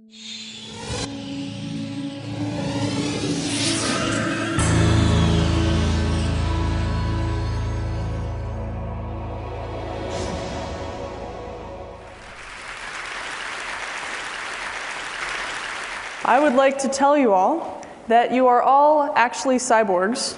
I would like to tell you all that you are all actually cyborgs,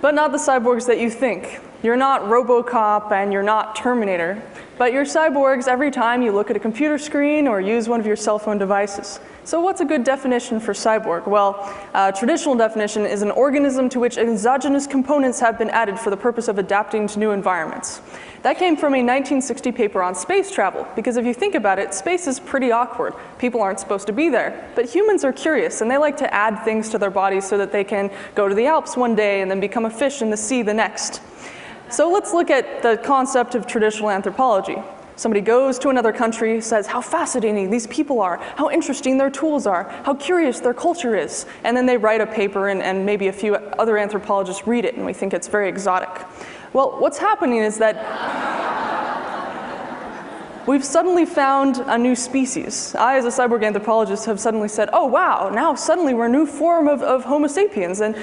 but not the cyborgs that you think. You're not RoboCop and you're not Terminator, but you're cyborgs every time you look at a computer screen or use one of your cell phone devices. So what's a good definition for cyborg? Well, traditional definition is an organism to which exogenous components have been added for the purpose of adapting to new environments. That came from a 1960 paper on space travel, because if you think about it, space is pretty awkward. People aren't supposed to be there, but humans are curious and they like to add things to their bodies so that they can go to the Alps one day and then become a fish in the sea the next. So let's look at the concept of traditional anthropology. Somebody goes to another country, says how fascinating these people are, how interesting their tools are, how curious their culture is, and then they write a paper and maybe a few other anthropologists read it and we think it's very exotic. Well, what's happening is that we've suddenly found a new species. I, as a cyborg anthropologist, have suddenly said, oh wow, now suddenly we're a new form of Homo sapiens, and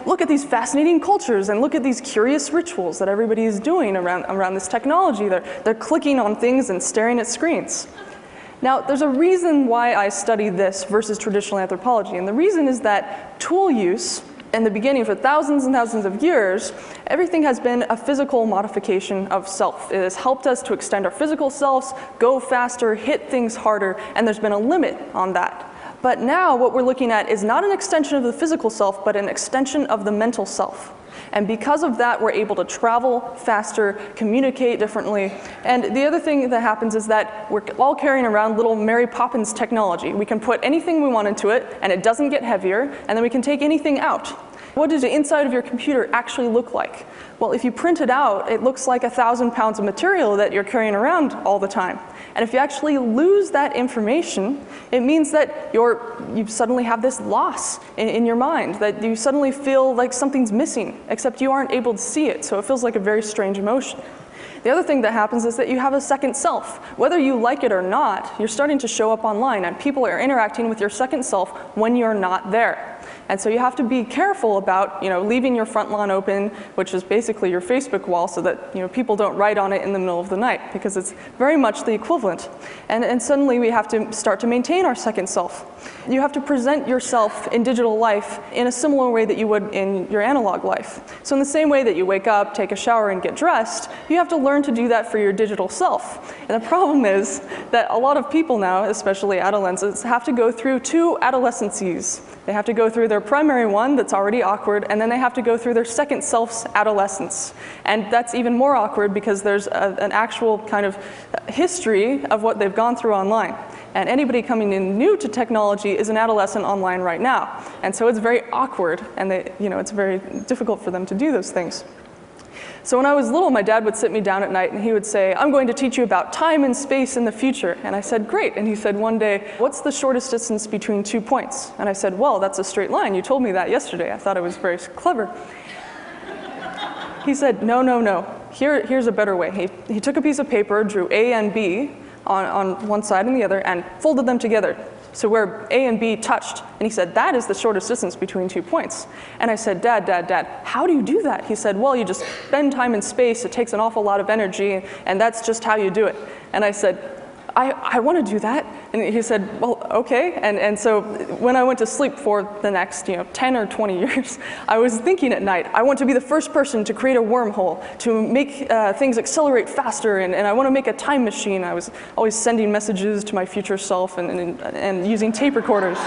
look at these fascinating cultures, and look at these curious rituals that everybody is doing around this technology. They're clicking on things and staring at screens. Now, there's a reason why I study this versus traditional anthropology, and the reason is that tool use in the beginning, for thousands and thousands of years, everything has been a physical modification of self. It has helped us to extend our physical selves, go faster, hit things harder, and there's been a limit on that. But now what we're looking at is not an extension of the physical self, but an extension of the mental self. And because of that, we're able to travel faster, communicate differently. And the other thing that happens is that we're all carrying around little Mary Poppins technology. We can put anything we want into it, and it doesn't get heavier, and then we can take anything out. What does the inside of your computer actually look like? Well, if you print it out, it looks like 1,000 pounds of material that you're carrying around all the time. And if you actually lose that information, it means that you suddenly have this loss in your mind, that you suddenly feel like something's missing, except you aren't able to see it, so it feels like a very strange emotion. The other thing that happens is that you have a second self. Whether you like it or not, you're starting to show up online, and people are interacting with your second self when you're not there. And so you have to be careful about, leaving your front lawn open, which is basically your Facebook wall, so that, people don't write on it in the middle of the night, because it's very much the equivalent. And suddenly we have to start to maintain our second self. You have to present yourself in digital life in a similar way that you would in your analog life. So in the same way that you wake up, take a shower, and get dressed, you have to learn to do that for your digital self. And the problem is that a lot of people now, especially adolescents, have to go through two adolescences. They have to go through their primary one that's already awkward, and then they have to go through their second self's adolescence. And that's even more awkward because there's an actual kind of history of what they've gone through online. And anybody coming in new to technology is an adolescent online right now. And so it's very awkward, and it's very difficult for them to do those things. So when I was little, my dad would sit me down at night and he would say, I'm going to teach you about time and space in the future. And I said, great. And he said one day, what's the shortest distance between 2 points? And I said, well, that's a straight line. You told me that yesterday. I thought it was very clever. He said, no. Here's a better way. He took a piece of paper, drew A and B on one side and the other, and folded them together. So where A and B touched, and he said, that is the shortest distance between 2 points. And I said, Dad, how do you do that? He said, well, you just bend time and space. It takes an awful lot of energy, and that's just how you do it. And I said, I want to do that. And he said, well, okay. And so when I went to sleep for the next 10 or 20 years, I was thinking at night, I want to be the first person to create a wormhole, to make things accelerate faster, and I want to make a time machine. I was always sending messages to my future self and using tape recorders.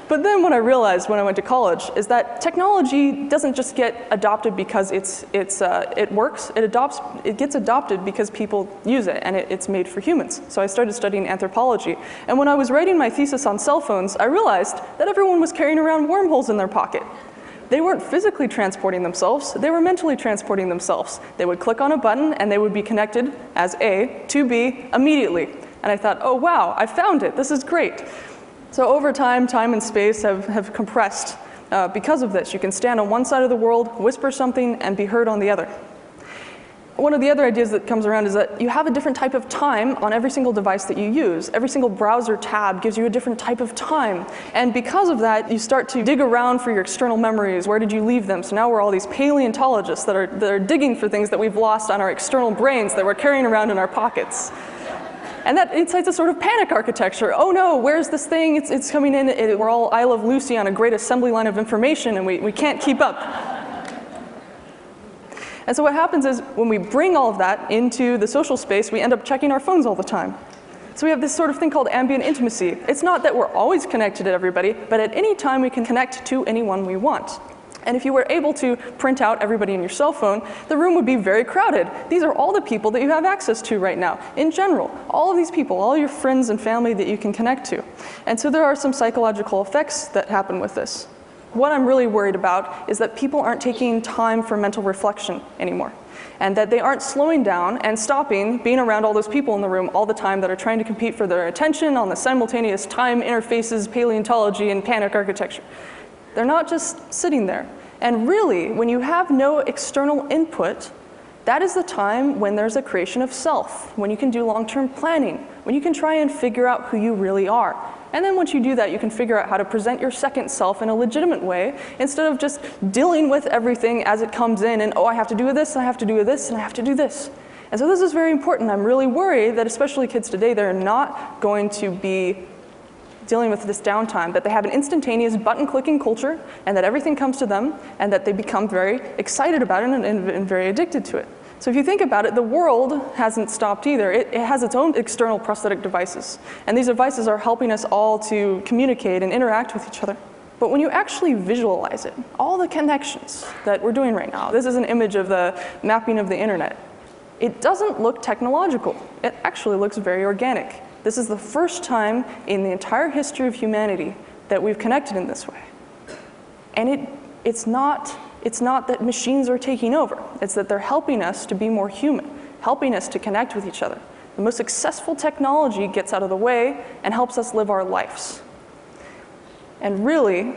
But then what I realized when I went to college is that technology doesn't just get adopted because it works. It gets adopted because people use it, and it's made for humans. So I started studying anthropology. And when I was writing my thesis on cell phones, I realized that everyone was carrying around wormholes in their pocket. They weren't physically transporting themselves, they were mentally transporting themselves. They would click on a button and they would be connected as A to B immediately. And I thought, oh wow, I found it, this is great. So over time and space have compressed because of this. You can stand on one side of the world, whisper something, and be heard on the other. One of the other ideas that comes around is that you have a different type of time on every single device that you use. Every single browser tab gives you a different type of time. And because of that, you start to dig around for your external memories. Where did you leave them? So now we're all these paleontologists that are digging for things that we've lost on our external brains that we're carrying around in our pockets. And that incites a sort of panic architecture. Oh no, where's this thing? It's coming in. We're all I Love Lucy on a great assembly line of information, and we can't keep up. And so what happens is when we bring all of that into the social space, we end up checking our phones all the time. So we have this sort of thing called ambient intimacy. It's not that we're always connected to everybody, but at any time we can connect to anyone we want. And if you were able to print out everybody in your cell phone, the room would be very crowded. These are all the people that you have access to right now. In general, all of these people, all your friends and family that you can connect to. And so there are some psychological effects that happen with this. What I'm really worried about is that people aren't taking time for mental reflection anymore, and that they aren't slowing down and stopping being around all those people in the room all the time that are trying to compete for their attention on the simultaneous time interfaces, paleontology, and panic architecture. They're not just sitting there. And really, when you have no external input, that is the time when there's a creation of self, when you can do long-term planning, when you can try and figure out who you really are. And then once you do that, you can figure out how to present your second self in a legitimate way, instead of just dealing with everything as it comes in and, oh, I have to do this, and I have to do this, and I have to do this. And so this is very important. I'm really worried that especially kids today, they're not going to be dealing with this downtime, that they have an instantaneous button-clicking culture, and that everything comes to them, and that they become very excited about it and very addicted to it. So if you think about it, the world hasn't stopped either. It has its own external prosthetic devices. And these devices are helping us all to communicate and interact with each other. But when you actually visualize it, all the connections that we're doing right now, this is an image of the mapping of the internet. It doesn't look technological. It actually looks very organic. This is the first time in the entire history of humanity that we've connected in this way. And it's not that machines are taking over. It's that they're helping us to be more human, helping us to connect with each other. The most successful technology gets out of the way and helps us live our lives. And really,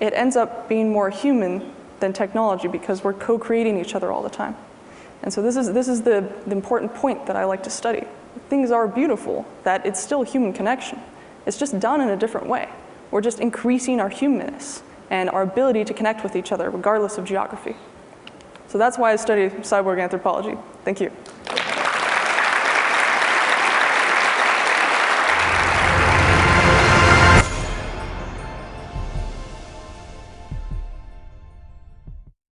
it ends up being more human than technology because we're co-creating each other all the time. And so this is the important point that I like to study. Things are beautiful, that it's still human connection. It's just done in a different way. We're just increasing our humanness and our ability to connect with each other regardless of geography. So that's why I study cyborg anthropology. Thank you.